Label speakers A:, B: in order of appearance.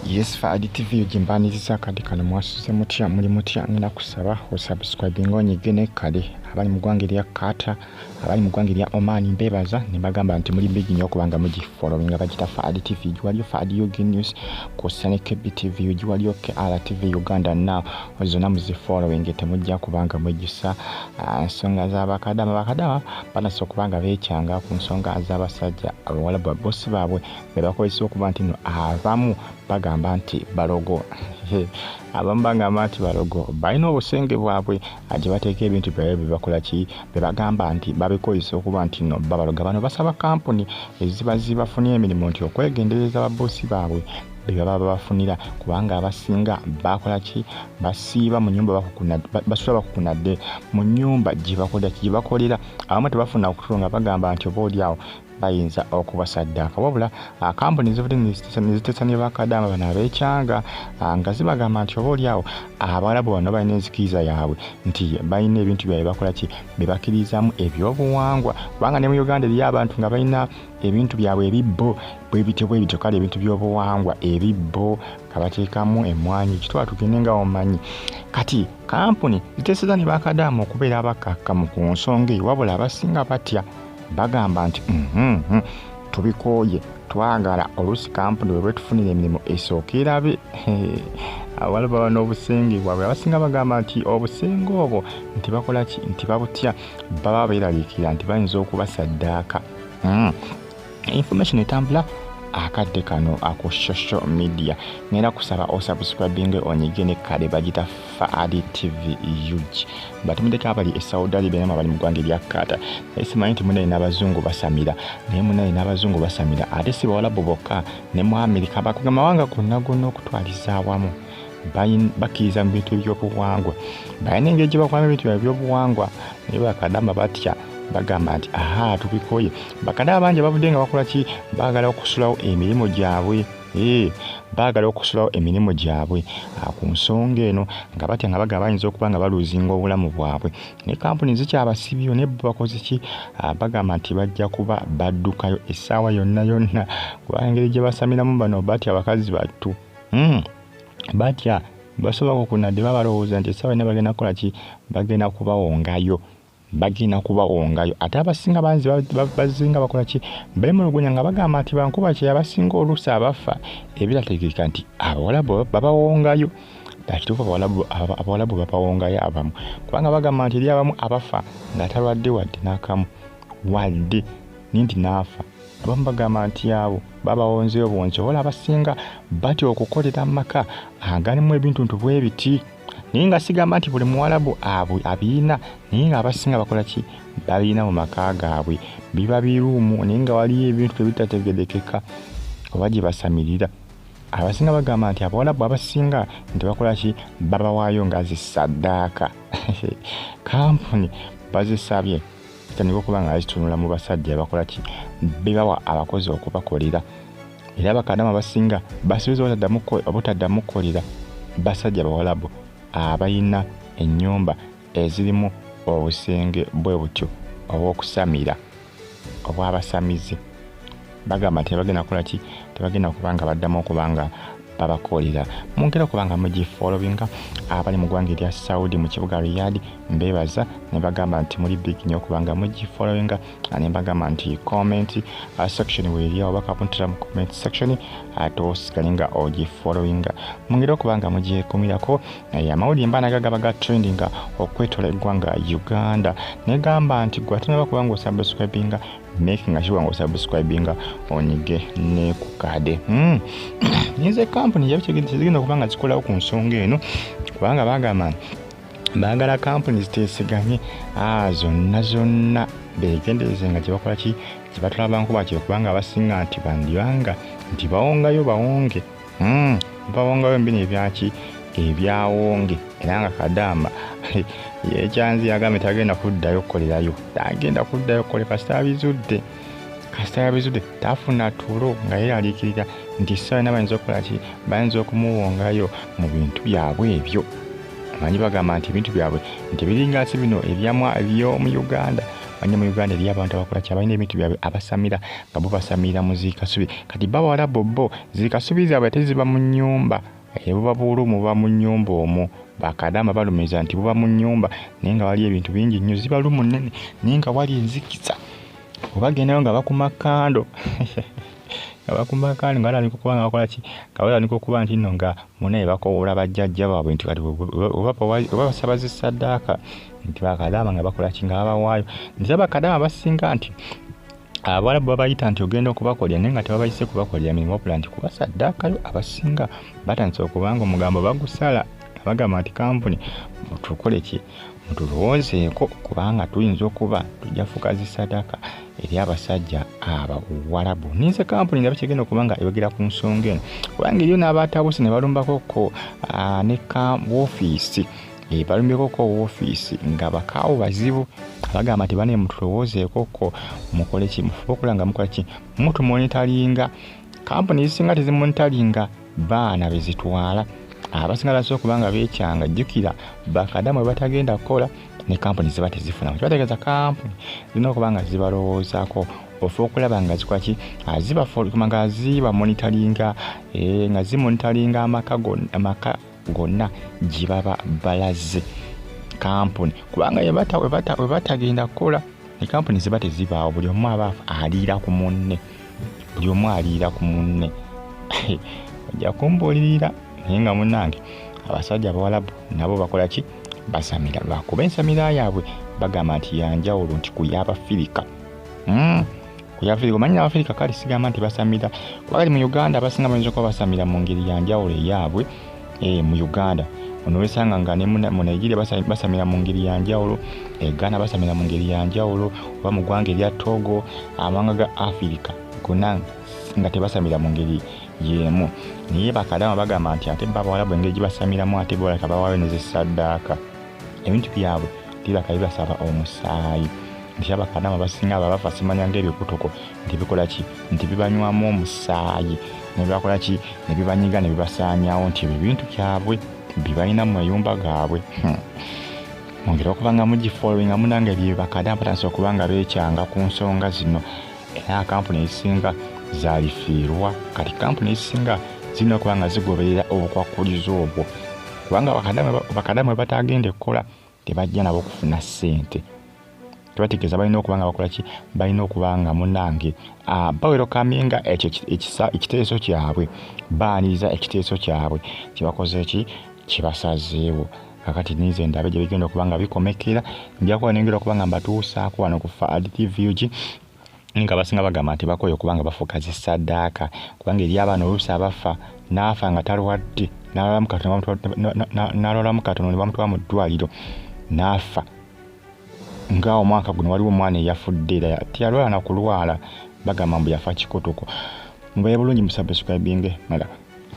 A: Yes, for TV ujimbaniriza kadi kano mwasuze mutya muli mutya ngina kusaba osubscribing onyigene kadi abali mugwangirya kata abali mugwangirya Omani mbebaza nibagamba nti muli big nyo kubanga mugi following abajita for TV juwaliyo for Yogi News kusane KBTV juwaliyo KRTV Uganda now ozona muzi following temujja kubanga mujisa nsonga z'abakadama banaso kubanga bekyanga ku nsonga z'abasajja Omuwalabu boss babwe bebakozesa okuba nti no abamu bagamba nti balogo abamu bagamba nti balogo balina obusenge bwabwe aje bateeka ebintu byabwe bakola ki bebagamba nti babikozesa okuba nti no babaloga bano basaba kampuni ezibafunye emirimu nti okwegendereza ababoosi baabwe baba bafunira kubanga abasinga bakola ki basiiba mu nyumba basula bakukunadde mu nyumba gibakolera abamu tebafuna okutunga bagamba nti obooli awo bayinza okubasaddaka wabula kampuni zivudde bakadama bano abekyanga nga zibagamba nti obooli awo Abawalabu bano balina enzikiriza yaabwe nti balina ebintu byabwe bakola ki bebakirizamu ebyobuwangwa kubanga ne mu Uganda eriyo abantu nga balina ebintu byabwe ebibbo bwebityo kale ebintu by'obuwangwa ebibbo kabateekamu emwanyi kitwa tugende nga omanyi kati kampuni ziteeseza ne bakadama okubeera abakakkamu ku nsonga wabula abasinga batya bagamba nti tubikooye twagala olusi kampuni bwe tufunira emirimu esookerabe Abawalabu bano obusenge bwabwe abasinga bagamba nti obusenge obwo nti bakola ki nti babutya baba beeraliikira nti bayinza okubasaddaaka information etambula akadde kano ako social media ngenda kusaba osubscribing onyigene kale bagita Faadi TV UG batumideka abali Saudi Arabia bali mugwange lya kata esimanyi nti munene n'abazungu basamira naye munene n'abazungu basamira ate si Bawalabu bokka ne mu America bakugamba wanga kunagono okutwaliza awamu bakiriza mu bintu by'obuwangwa bayina engeri gye bakwama ebintu by'obuwangwa naye bakadama batya bagamba nti tubikoye bakadama bangi bavudde nga bakola ki baagala okusulawo emirimu gyabwe baagala okusulawo emirimu gyabwe ku nsonga eno nga batya nga bagamba bayinza okuba nga baluzinga obulamu bwabwe ne kampuni zikyabasibyo ne bakoze ki bagamba nti bajja kuba baddukayo essaawa yonna kubanga engeri gye basamiramu bano batya abakazi battu batya basobola okukunadde babalowooza nti essaawa yonna bagenda kukola ki bagenda kubawongayo ate abasinga banzi bazinga bakola ki beemulugunya nga bagamba nti bankuba kye abasinga oluusi abafa ebirategeeka nti Abawalabu babawongayo akituufu Abawalabu babawongayo abamu kubanga bagamba nti eri abamu abafa nga talwadde wadde n'akamu wadde nti n'afa abamu bagamba nti abo babawonzeyo bonse wala abasinga batya okukolera mu maka agalimu ebintu bwe biti naye nga sigamba nti buli Muwalabu abiina naye nga abasinga bakola ki babiina mu maka gaabwe biba biruumu naye nga waliyo ebintu ebitategerekeka oba gye basamirira abasinga bagamba nti Abawalabu abasinga nti bakola ki babawaayo nga zisaddaaka kampuni bazisabye kitandika okuba nga bazitunula mu basajja bakola ki bebawa abakozi okubakolera era bakadama abasinga basuubiza obutaddamu kukolera basajja Bawalabu abayina ennyumba ezirimu obusenge bwe butyo obw'okusamira obw'abasamizi bagamba nti bagenda kukola ki tebagenda kubanga baddamu okubanga babakolera mungera kubanga mugifollowinga abali mu ggwanga erya Saudi mu kibuga Riyadh mbebaza ne bagamba nti muli big nnyo kubanga mugifollowinga ne bagamba nti comment section weeri awo bakapuntira mu comment section atosikalinga ogifollowinga mungera kubanga mugikumirako amawulire mbanaga gaba trendinga okwetola eggwanga Uganda ne gamba nti gwatanaba kubanga osubscribinga making sure ngo subscribinga onyige ne kukade nize company yabitegedde kubanga zikola ku nsonga eno kubanga bagala company ziteeseganye zonna begendereze nga gye bakola ki gye batwala abantu bakyo kubanga abasinga nti bandibanga nti bawongayo bawonge bawongayo mbini ebyaki ebyawonge era nga kadama yekyanzi yagambe tagenda kuddayo kukolerayo tagenda kuddayo kukolera kasita abizudde tafuna tulo nga yeeraliikirira nti essaawa yonna bayinza okukola ki bayinza okumuwongayo mu bintu byabwe ebyo amanyi bagamba nti ebintu byabwe nti biringa si bino eby'omu Uganda banya mu Uganda eriyo abantu abakola ki abalina ebintu byabwe abasamira nga bo basamira mu ziikasubi kati Bawalabu bo ziikasubi zaabwe teziba mu nnyumba buba buulumu buba mu nnyumba omwo bakadama balumiriza nti buba mu nnyumba naye nga wali ebintu bingi nnyo ziba lumu nnene naye nga wali enzikiza obagendayo nga bakuma kando abakumbakani ngala niko kubanga bakola ki kawala niko kuba nti nno nga munaye bakowola bajjajja baabwe nti kati oba basabaze saddaaka nti bakadama nga bakola ki nga babawaayo nti abakadama basinga nti Abawalabu babayita nti ogenda okubakolera naye nga tebabayise kubakolera mirimu opula nti kuba saddaakayo abasinga batandise okubanga omugambo bagusala bagamba nti kampuni mutukole ki mutulowoozeeko kubanga tuyinza okuba tujja fuka zisaddaaka eri abasajja Abawalabu ninze kampuni nga bakigenda okuba nga eyogera ku nsonga eno kubanga eriyo n'abatabuse ne balumbakoko ne woofiisi balumbyekoko woofiisi nga bakaawo bazibu abagamba nti bane mutulowoozeekoko mukole ki mufube okulaba nga mukola ki mutumonitalinga kampuni ezisinga tezimonitalinga baana bezitwala abasinga basobola okuba nga beekyanga jjukira bakadama bwe batagenda kukola ne kampuni ziba tezifuna kibategeeza kampuni zirina okuba nga zibalowoozaako ofa okulaba nga zikola ki nga zibamonitalinga nga zimonitalinga amaka gonna gye baba balaze kampuni kubanga we batagenda kukola ne kampuni ziba tezibaawo buli omu aba aliira ku munne ojja kumbuulirira naye nga munnange abasajja Abawalabu nabo bakola ki basamira lwakuba ensamira yaabwe bagamba nti yanjawulo nti ku y'Abafirika omanyi Abafirika kale sigamba nti basamira kubali mu Uganda abasinga bayinza okuba basamira mu ngeri yanjawulo eyaabwe mu Uganda onowesanga nga ne mu Nigeria basamira mu ngeri yanjawulo Ghana basamira mu ngeri yanjawulo oba mu ggwanga erya Togo amawanga ga Afirika gonna nga tebasamira mu ngeri yemu naye bakadama bagamba nti ate Abawalabu engeri gye basamiramu ate boleka bawaayo ne zisaddaaka ebintu byabwe tibaka bibasaba omusaayi nti abakadama basinga babafa simanya ng'ebikutoko nti bikola ki nti bibanywamu omusaayi ne bakola ki ne bibanyiga ne bibasaanyawo nti ebintu byabwe bibalina mu mayumba gaabwe mwongera okuba nga mugifollowinga munange bye bakadama batandise okuba nga beekyanga ku nsonga zino era kampuni ezisinga zaalifiirwa kati kampuni ezisinga zirina okuba nga zigoberera obukwakulizo obwo kubanga bakadama bwe batagenda kukola tebajja nabo kufuna ssente tebategeeza balina okuba nga bakola ki balina okuba nga munnange bawerokaminga ekyo ekiteeso kyabwe baaniriza ekiteeso kyabwe kyebakoze ki kyebasazeewo kakati nize ndabe gye bigenda okuba nga bikomekera nja kuba nengera okuba nga mbatuusaako wano ku FAD-TV nga basinga bagamba nti bakoye okuba nga bafuka zisaddaaka kubanga eri abaana oluusi abafa n'afa nga talwadde n'alwalamu katono ne bamutwala mu ddwaliro n'afa nga omwaka guno waliwo omwana eyafudde era tiyalwala na kulwala bagamba mbu yafa kikutuko mubaye bulungi musubscribinge malaba